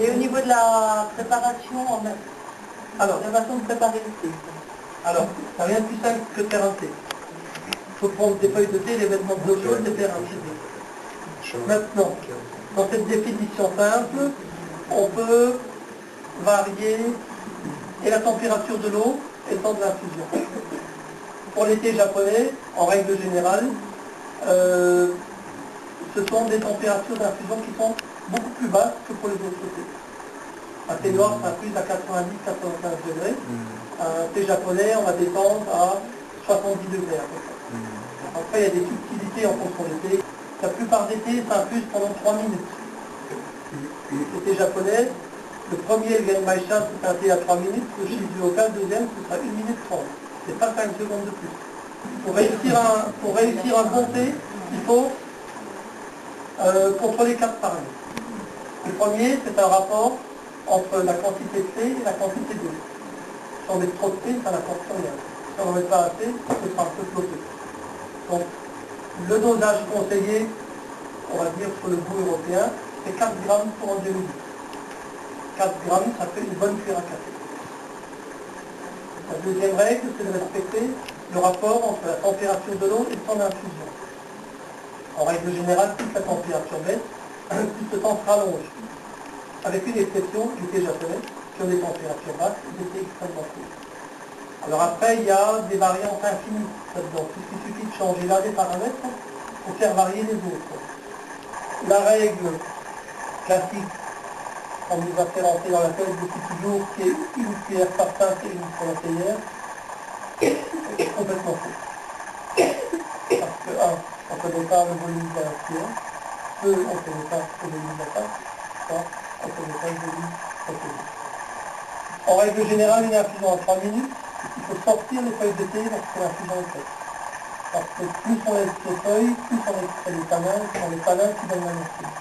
Et au niveau de la préparation, Alors, la façon de préparer le thé. alors, ça n'a rien de plus simple que de faire un thé. Il faut prendre des feuilles de thé, les mettre dans de l'eau chaude et faire un thé. Maintenant, dans cette définition simple, on peut varier et la température de l'eau et le temps de l'infusion. Pour les thés japonais, en règle générale, ce sont des températures d'infusion qui sont beaucoup plus basses que pour les autres thés. Un thé noir s'infuse à 90-95 degrés. Un thé japonais, on va descendre à 70 degrés à peu près. Après, il y a des subtilités en fonction des thés. La plupart des thés s'infusent pendant 3 minutes. Le thé japonais, le premier, le Genmaisha, c'est un thé à 3 minutes. Le Shizuoka, le deuxième, ce sera 1 minute 30. C'est pas 5 secondes de plus. Pour réussir un bon thé, il faut contrôler 4 paramètres. Le premier, c'est un rapport entre la quantité de thé et la quantité d'eau. Si on met trop de thé, ça n'apporte rien. Si on ne met pas assez, ce sera un peu flotté. Donc, le dosage conseillé, on va dire sur le goût européen, c'est 4 grammes pour un demi-litre. 4 grammes, ça fait une bonne cuillère à café. La deuxième règle, c'est de respecter le rapport entre la température de l'eau et le temps d'infusion. En règle générale, plus la température baisse, plus le temps se rallonge. Avec une exception, du thé japonais, qui ont des températures basses et des thés extrêmement chauds. Alors après, il y a des variantes infinies là-dedans, puisqu'il suffit de changer là des paramètres pour faire varier les autres. La règle classique qu'on nous a fait rentrer dans la tête depuis toujours, qui est une cuillère par tasse et une pour la théière, est complètement faux. Parce que, on ne connaît pas le volume de la cuillère, on ne connaît pas le volume de la tasse, on ne connaît pas le volume de la théière. En règle générale, une infusion en 3 minutes, il faut sortir les feuilles de thé lorsque l'infusion est faite. Parce que plus on laisse les feuilles, plus on extrait les tanins, ce sont les tanins qui donnent la morphine.